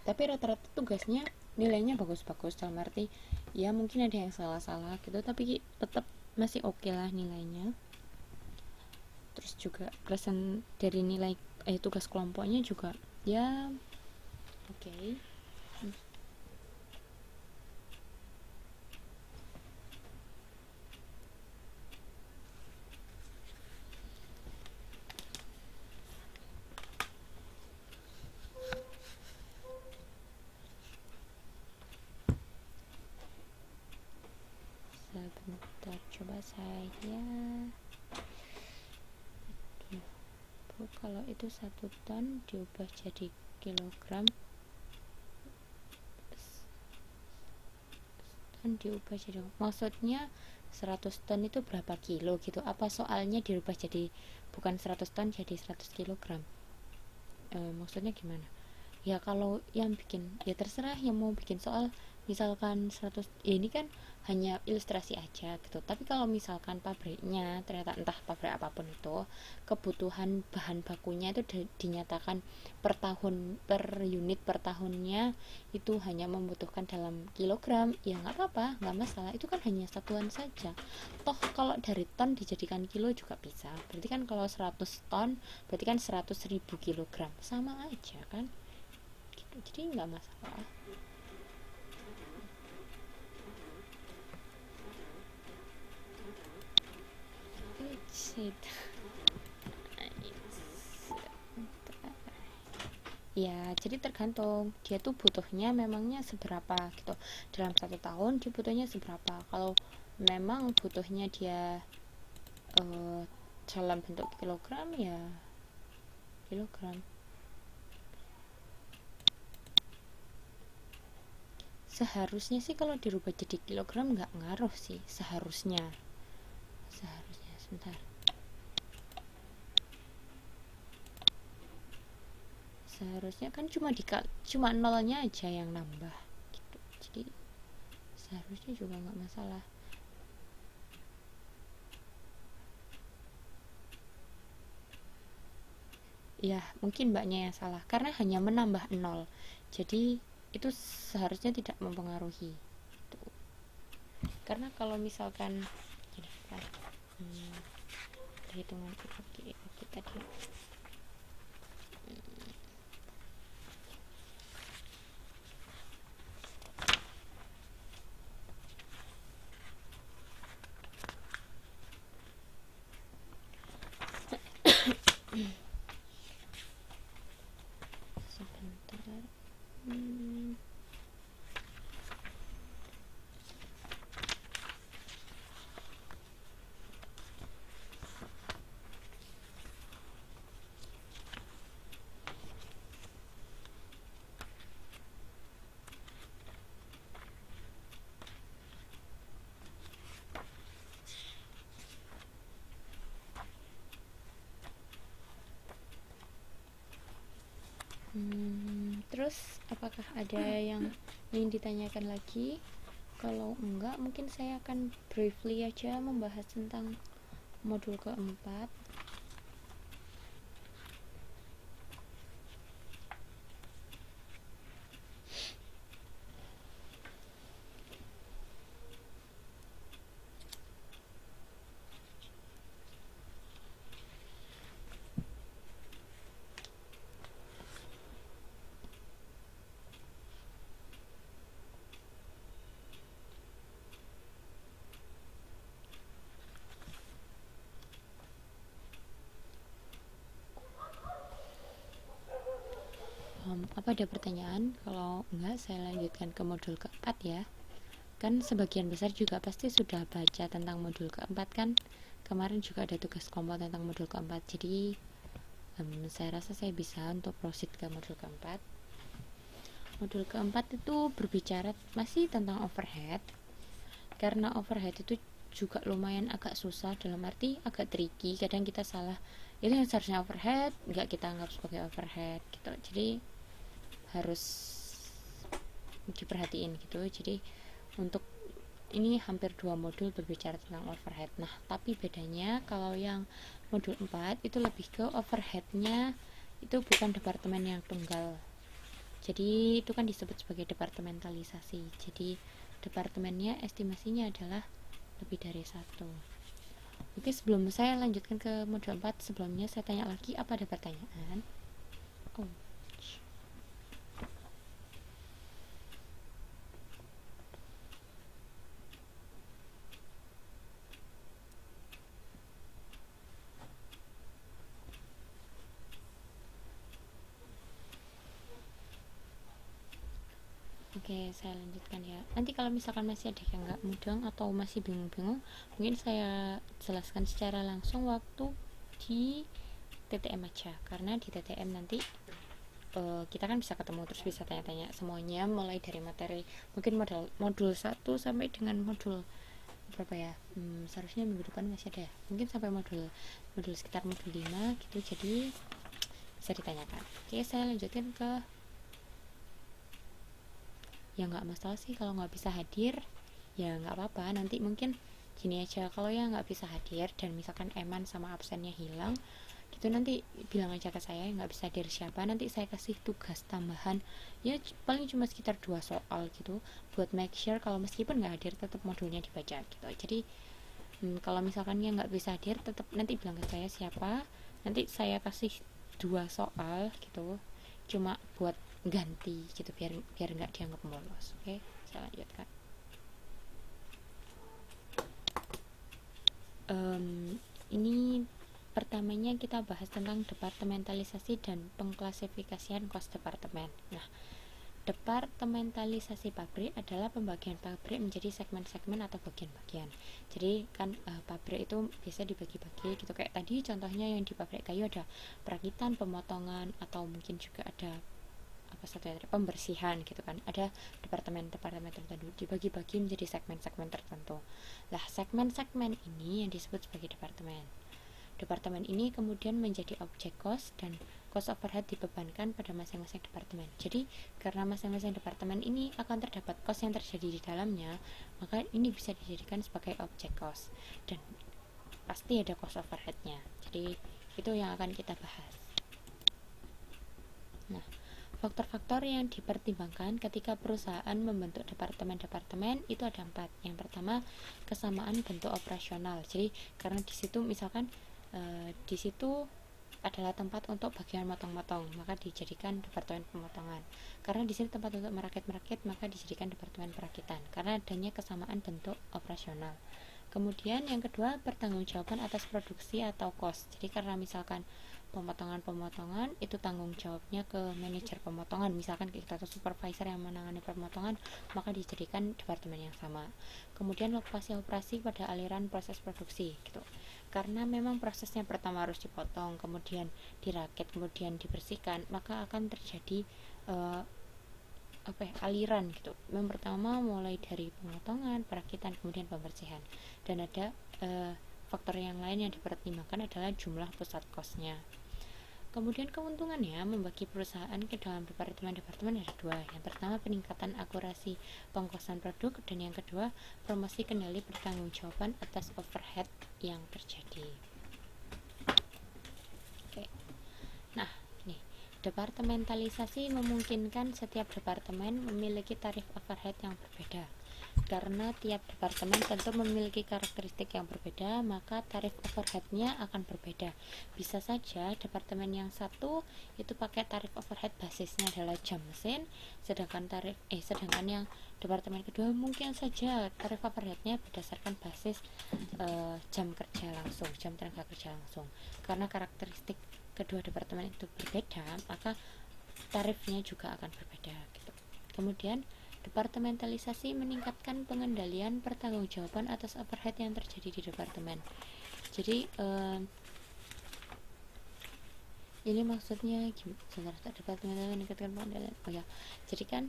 Tapi rata-rata tugasnya nilainya bagus-bagus, dalam arti ya mungkin ada yang salah-salah gitu, tapi tetap masih oke lah nilainya. Terus juga persen dari nilai tugas kelompoknya juga ya oke. Sebentar, coba saya. Kalau itu 1 ton diubah jadi kilogram, diubah jadi, maksudnya 100 ton itu berapa kilo gitu? Apa soalnya dirubah jadi bukan 100 ton jadi 100 kilogram? Maksudnya gimana? Ya kalau yang bikin ya terserah yang mau bikin soal, misalkan 100 ya ini kan hanya ilustrasi aja gitu. Tapi kalau misalkan pabriknya ternyata entah pabrik apapun itu kebutuhan bahan bakunya itu dinyatakan per tahun, per unit per tahunnya itu hanya membutuhkan dalam kilogram, ya nggak apa-apa, nggak masalah, itu kan hanya satuan saja. Toh kalau dari ton dijadikan kilo juga bisa, berarti kan kalau 100 ton berarti kan 100.000 kilogram, sama aja kan, jadi nggak masalah. Ya jadi tergantung dia tuh butuhnya memangnya seberapa gitu, dalam 1 tahun dia butuhnya seberapa. Kalau memang butuhnya dia dalam bentuk kilogram ya kilogram. Seharusnya sih kalau dirubah jadi kilogram nggak ngaruh sih, seharusnya sebentar, seharusnya kan cuma nolnya aja yang nambah gitu, jadi seharusnya juga nggak masalah. Ya mungkin mbaknya yang salah karena hanya menambah 0, jadi itu seharusnya tidak mempengaruhi gitu. Karena kalau misalkan gini, hitungan oke tadi sebentar. Terus apakah ada yang ingin ditanyakan lagi? Kalau enggak, mungkin saya akan briefly aja membahas tentang modul keempat. Apa ada pertanyaan? Kalau enggak, saya lanjutkan ke modul keempat ya. Kan sebagian besar juga pasti sudah baca tentang modul keempat kan. Kemarin juga ada tugas kelompok tentang modul keempat. Jadi saya rasa saya bisa untuk proceed ke modul keempat. Modul keempat itu berbicara masih tentang overhead. Karena overhead itu juga lumayan agak susah, dalam arti agak tricky. Kadang kita salah, itu yang seharusnya overhead nggak kita anggap sebagai overhead gitu. Jadi harus diperhatiin gitu. Jadi untuk ini hampir 2 modul berbicara tentang overhead. Nah tapi bedanya kalau yang modul 4 itu lebih ke overheadnya itu bukan departemen yang tunggal, Jadi itu kan disebut sebagai departementalisasi. Jadi departemennya estimasinya adalah lebih dari satu. Oke, sebelum saya lanjutkan ke modul 4, sebelumnya saya tanya lagi, apa ada pertanyaan? Oh. Oke, saya lanjutkan ya. Nanti kalau misalkan masih ada yang nggak mudeng atau masih bingung-bingung, mungkin saya jelaskan secara langsung waktu di TTM aja. Karena di TTM nanti kita kan bisa ketemu, terus bisa tanya-tanya semuanya, mulai dari materi mungkin modul 1 sampai dengan modul berapa ya, seharusnya minggu depan masih ada ya, mungkin sampai modul sekitar modul 5 gitu, jadi bisa ditanyakan. Oke, saya lanjutin ke ya nggak masalah sih kalau nggak bisa hadir, ya nggak apa-apa, nanti mungkin gini aja, kalau yang nggak bisa hadir dan misalkan eman sama absennya hilang gitu, nanti bilang aja ke saya nggak bisa hadir siapa, nanti saya kasih tugas tambahan ya, paling cuma sekitar 2 soal gitu, buat make sure kalau meskipun nggak hadir tetap modulnya dibaca gitu. Jadi kalau misalkan yang nggak bisa hadir tetap nanti bilang ke saya siapa, nanti saya kasih 2 soal gitu, cuma buat ganti gitu, biar nggak dianggap bolos. Oke, saya lanjutkan. Ini pertamanya kita bahas tentang departementalisasi dan pengklasifikasian kos departemen. Nah, departementalisasi pabrik adalah pembagian pabrik menjadi segmen-segmen atau bagian-bagian. Jadi kan pabrik itu biasa dibagi-bagi gitu, kayak tadi contohnya yang di pabrik kayu ada perakitan, pemotongan, atau mungkin juga ada apa satu ya, pembersihan gitu kan, ada departemen-departemen tertentu dibagi-bagi menjadi segmen-segmen tertentu. Lah, segmen-segmen ini yang disebut sebagai departemen. Departemen ini kemudian menjadi objek cost dan cost overhead dibebankan pada masing-masing departemen. Jadi karena masing-masing departemen ini akan terdapat cost yang terjadi di dalamnya, maka ini bisa dijadikan sebagai objek cost dan pasti ada cost overheadnya. Jadi itu yang akan kita bahas. Nah, faktor-faktor yang dipertimbangkan ketika perusahaan membentuk departemen-departemen itu ada 4. Yang pertama, kesamaan bentuk operasional. Jadi karena di situ misalkan di situ adalah tempat untuk bagian motong-motong, maka dijadikan departemen pemotongan. Karena di sini tempat untuk merakit, maka dijadikan departemen perakitan. Karena adanya kesamaan bentuk operasional. Kemudian yang kedua, pertanggungjawaban atas produksi atau cost. Jadi karena misalkan pemotongan itu tanggung jawabnya ke manajer pemotongan, misalkan kita atau supervisor yang menangani pemotongan, maka dijadikan departemen yang sama. Kemudian lokasi operasi pada aliran proses produksi gitu, karena memang prosesnya pertama harus dipotong, kemudian dirakit, kemudian dibersihkan, maka akan terjadi aliran gitu. Yang pertama mulai dari pemotongan, perakitan, kemudian pembersihan, dan ada faktor yang lain yang dipertimbangkan adalah jumlah pusat kosnya. Kemudian keuntungannya membagi perusahaan ke dalam departemen-departemen ada 2. Yang pertama, peningkatan akurasi pengkosan produk, dan yang kedua, promosi kendali pertanggungjawaban atas overhead yang terjadi. Oke. Nah, nih, departementalisasi memungkinkan setiap departemen memiliki tarif overhead yang berbeda. Karena tiap departemen tentu memiliki karakteristik yang berbeda, maka tarif overheadnya akan berbeda. Bisa saja departemen yang satu itu pakai tarif overhead basisnya adalah jam mesin, sedangkan yang departemen kedua mungkin saja tarif overheadnya berdasarkan basis jam kerja langsung, jam tenaga kerja langsung. Karena karakteristik kedua departemen itu berbeda, maka tarifnya juga akan berbeda gitu. Kemudian departementalisasi meningkatkan pengendalian pertanggungjawaban atas overhead yang terjadi di departemen. Jadi ini maksudnya gimana? Departementalisasi meningkatkan pengendalian. Oh ya, jadi kan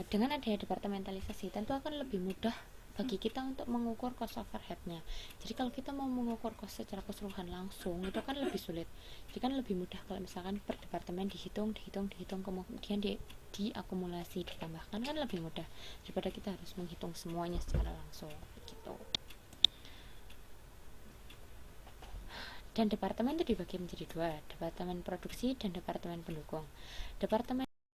dengan adanya departementalisasi tentu akan lebih mudah bagi kita untuk mengukur cost overheadnya. Jadi kalau kita mau mengukur cost secara keseluruhan langsung itu kan lebih sulit. Jadi kan lebih mudah kalau misalkan per departemen dihitung, kemudian diakumulasi, ditambahkan, kan lebih mudah daripada kita harus menghitung semuanya secara langsung gitu. Dan departemen itu dibagi menjadi 2, departemen produksi dan departemen pendukung. Departemen